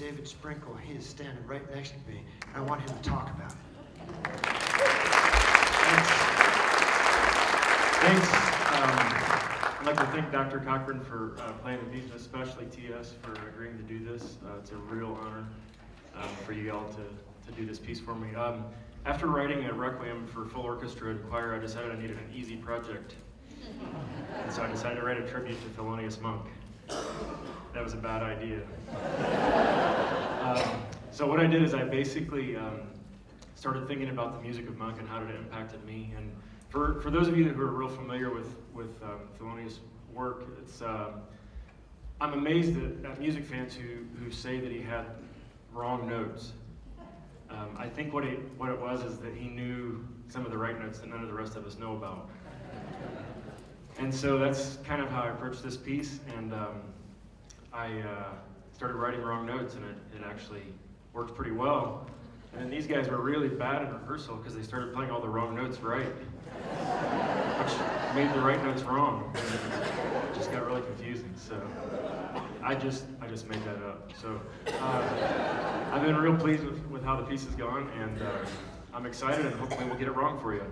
David Sprinkle. He is standing right next to me, and I want him to talk about it. Thanks. I'd like to thank Dr. Cochran for playing the piece, and especially TS for agreeing to do this. It's a real honor for you all to do this piece for me. After writing a requiem for full orchestra and choir, I decided I needed an easy project. And so I decided to write a tribute to Thelonious Monk. That was a bad idea. So what I did is I basically started thinking about the music of Monk and how it impacted me. And for those of you who are real familiar with Thelonious' work, I'm amazed at music fans who say that he had wrong notes. I think what it was is that he knew some of the right notes that none of the rest of us know about. And so that's kind of how I approached this piece, and I started writing wrong notes, and it actually worked pretty well. And then these guys were really bad in rehearsal because they started playing all the wrong notes right, which made the right notes wrong. And it just got really confusing. So I just made that up. So I've been real pleased with how the piece has gone, and I'm excited, and hopefully we'll get it wrong for you.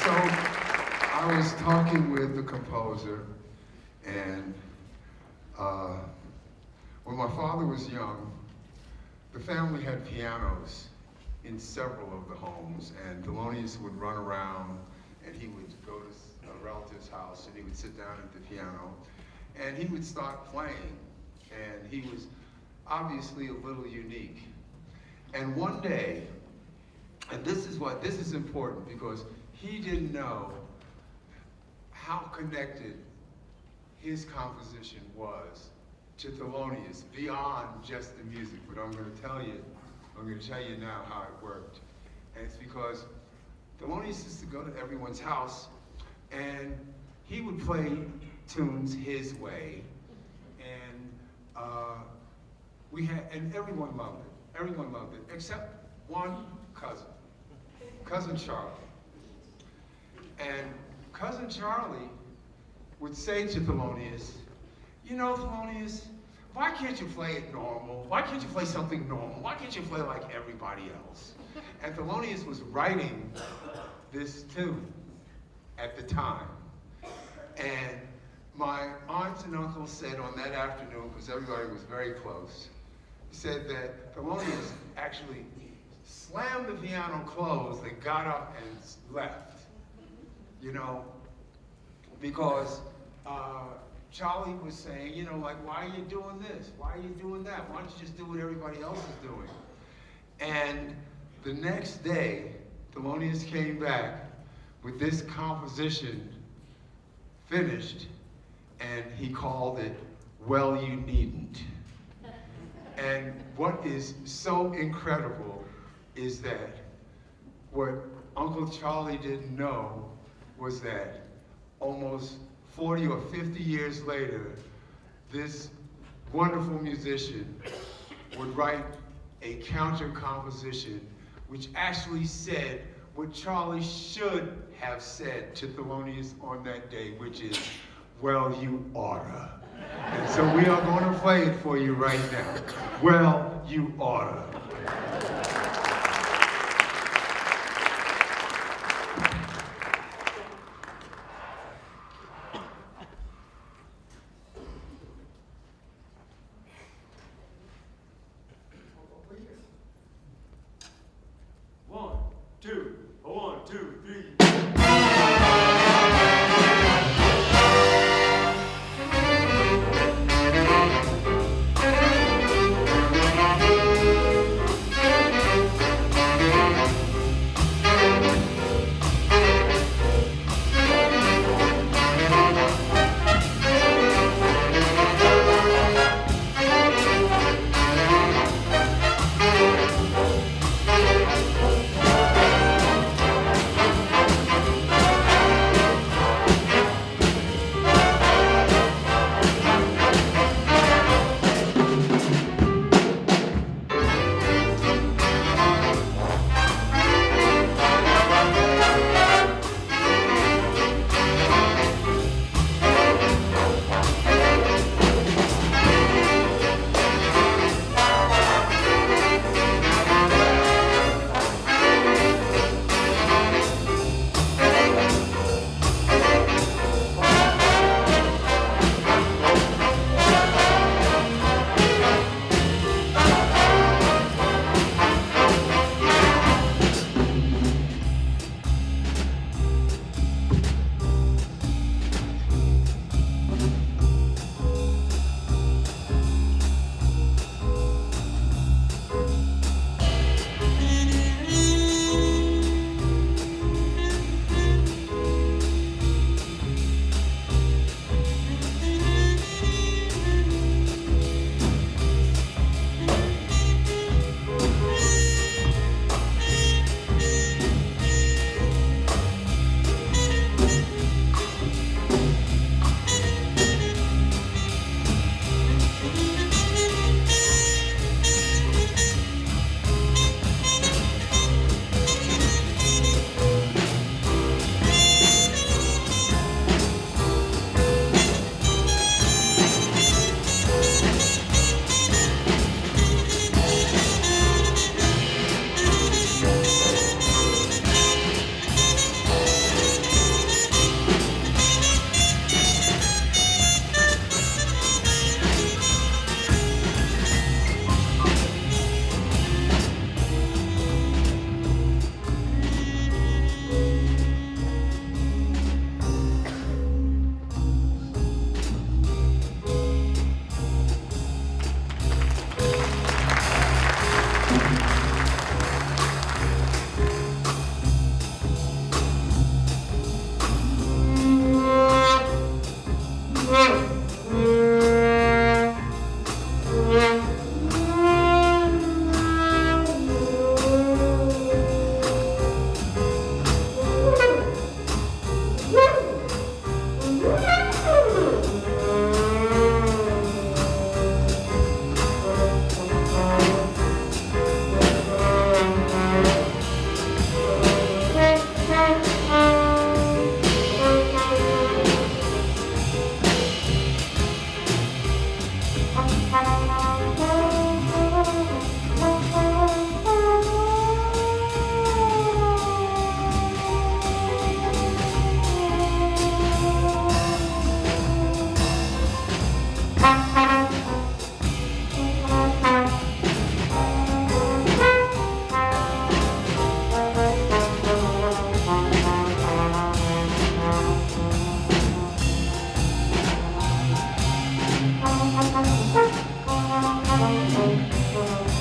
So I was talking with the composer, and when my father was young, the family had pianos in several of the homes, and Thelonious would run around, and he would go to a relative's house, and he would sit down at the piano, and he would start playing, and he was obviously a little unique. And one day, and this is important, because he didn't know how connected his composition was to Thelonious beyond just the music. But I'm going to tell you now how it worked. And it's because Thelonious used to go to everyone's house, and he would play tunes his way, and and everyone loved it. Everyone loved it, except one cousin Charlie. And Cousin Charlie would say to Thelonious, you know, Thelonious, why can't you play it normal? Why can't you play something normal? Why can't you play like everybody else? And Thelonious was writing this tune at the time. And my aunts and uncles said on that afternoon, because everybody was very close, said that Thelonious actually slammed the piano closed and got up and left, you know, because Charlie was saying, you know, like, why are you doing this? Why are you doing that? Why don't you just do what everybody else is doing? And the next day, Thelonious came back with this composition finished, and he called it, Well, You Needn't. And what is so incredible is that what Uncle Charlie didn't know was that almost 40 or 50 years later, this wonderful musician would write a counter composition which actually said what Charlie should have said to Thelonious on that day, which is, Well, You Oughta. And so we are going to play it for you right now. Well, You Oughta. One, two, three.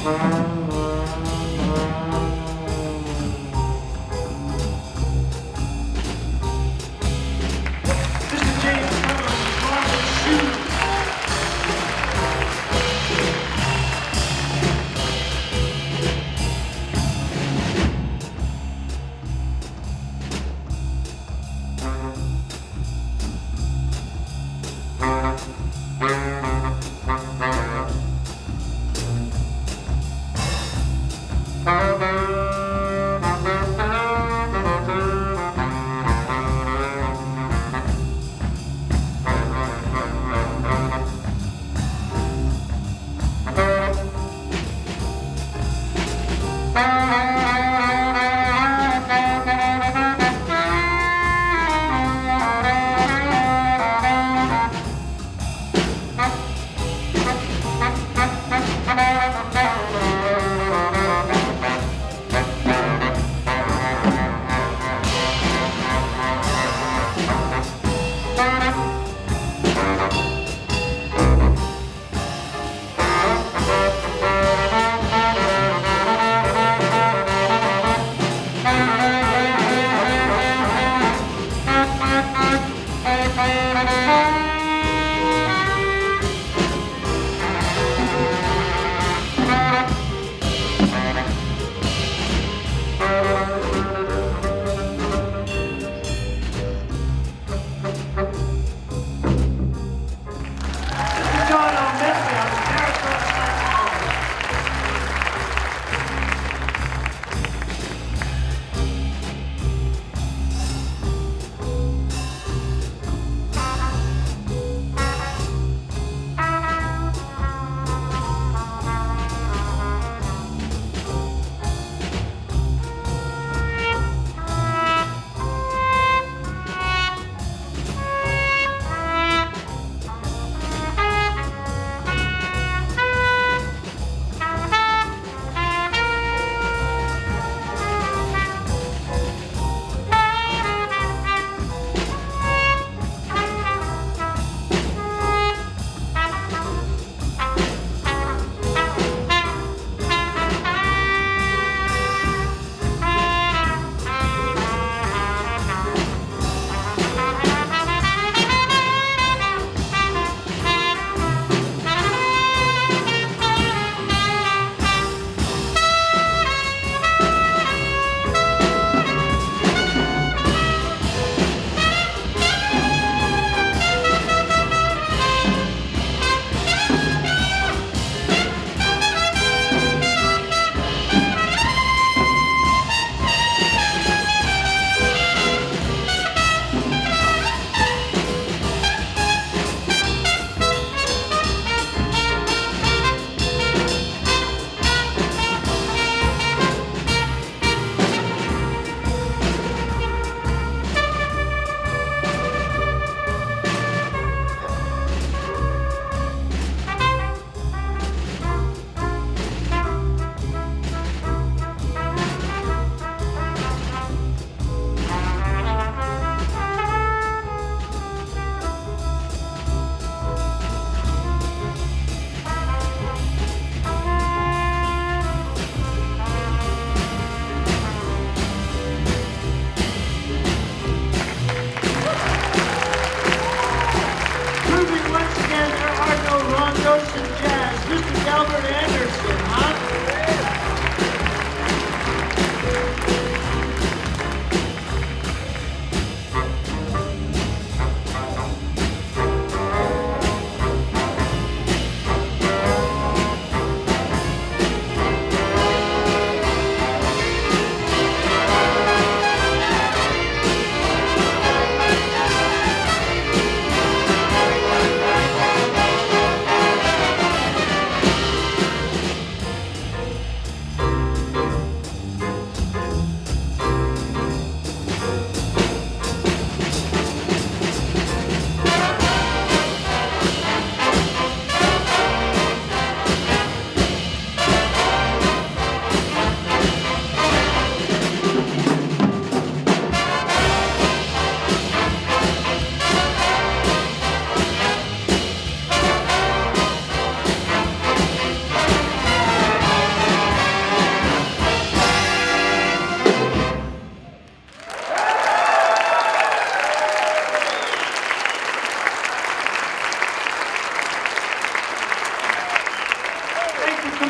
Mr. James Cameron's shoes.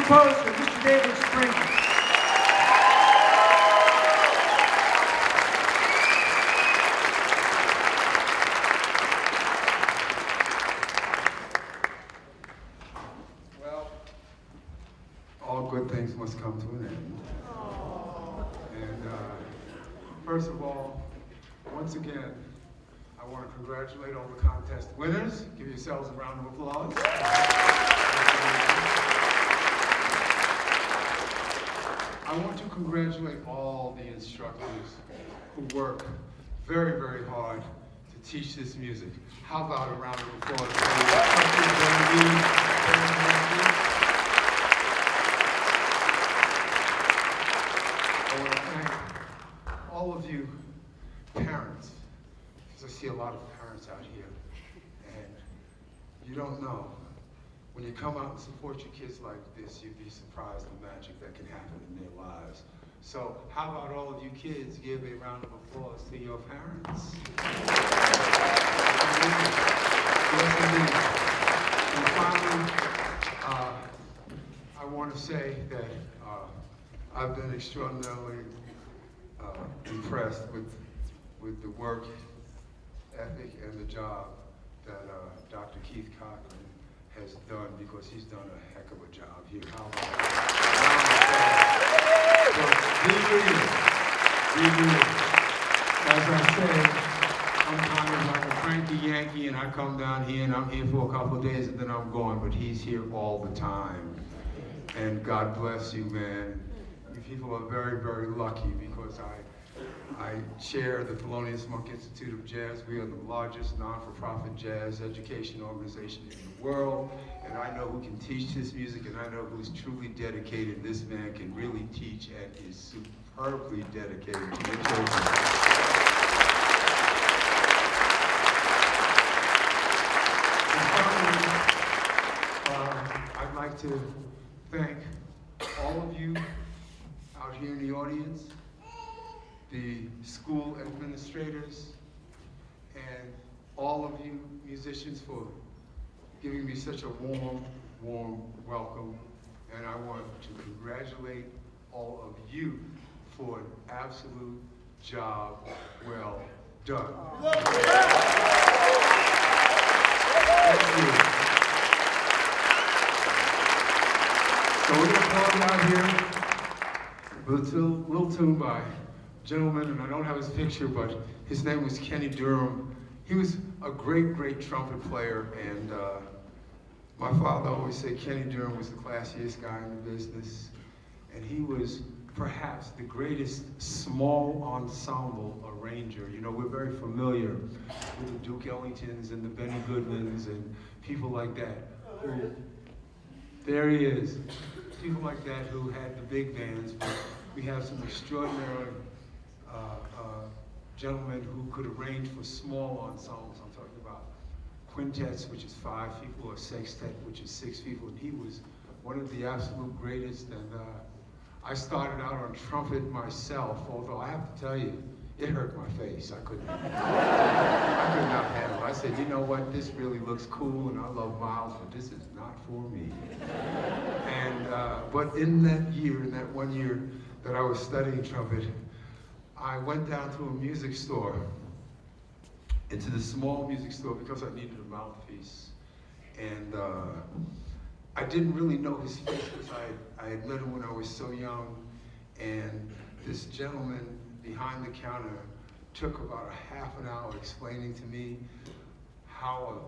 composer, Mr. David Springer. Well, all good things must come to an end. And first of all, once again, I want to congratulate all the contest winners. Give yourselves a round of applause. I want to congratulate all the instructors who work very, very hard to teach this music. How about a round of applause for the instructors? I want to thank all of you parents, because I see a lot of parents out here, and you don't know. When you come out and support your kids like this, you'd be surprised the magic that can happen in their lives. So how about all of you kids give a round of applause to your parents? Yes, indeed. And finally, I want to say that I've been extraordinarily impressed with the work ethic and the job that Dr. Keith Cochran has done, because he's done a heck of a job here. How about that? So be real. As I say, I'm kind of like a cranky Yankee, and I come down here and I'm here for a couple of days and then I'm gone, but he's here all the time. And God bless you, man. You people are very, very lucky, because I chair the Thelonious Monk Institute of Jazz. We are the largest non-for-profit jazz education organization in the world, and I know who can teach this music, and I know who's truly dedicated. This man can really teach and is superbly dedicated to the children. And finally, I'd like to thank all of you out here in the audience, the school administrators, and all of you musicians for giving me such a warm, warm welcome. And I want to congratulate all of you for an absolute job well done. Thank you. So we're going to close out here with a little tune by gentleman, and I don't have his picture, but his name was Kenny Durham. He was a great, great trumpet player, and my father always said Kenny Durham was the classiest guy in the business, and he was perhaps the greatest small ensemble arranger. You know, we're very familiar with the Duke Ellingtons and the Benny Goodmans and people like that. Who, there he is. People like that who had the big bands, but we have some extraordinary gentlemen who could arrange for small ensembles. I'm talking about quintets, which is 5 people, or sextet, which is 6 people, and he was one of the absolute greatest. And I started out on trumpet myself, although I have to tell you, it hurt my face. I could not handle it. I said, you know what, this really looks cool, and I love Miles, but this is not for me. And but in that year, in that 1 year that I was studying trumpet, I went down to a music store, into the small music store, because I needed a mouthpiece. And I didn't really know his face, because I had met him when I was so young. And this gentleman behind the counter took about a half an hour explaining to me how a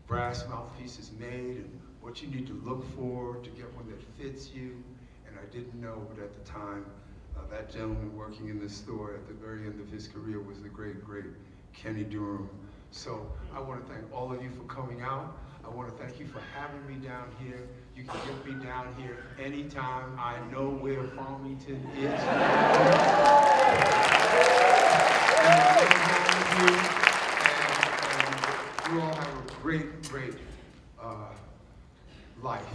brass mouthpiece is made and what you need to look for to get one that fits you. And I didn't know, but at the time, that gentleman working in the store at the very end of his career was the great, great Kenny Durham. So I want to thank all of you for coming out. I want to thank you for having me down here. You can get me down here anytime. I know where Farmington is. And you all have a great, great life.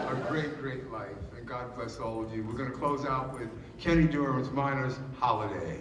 A great, great life. And God bless all of you. We're going to close out with Kenny Durham's Miner's Holiday.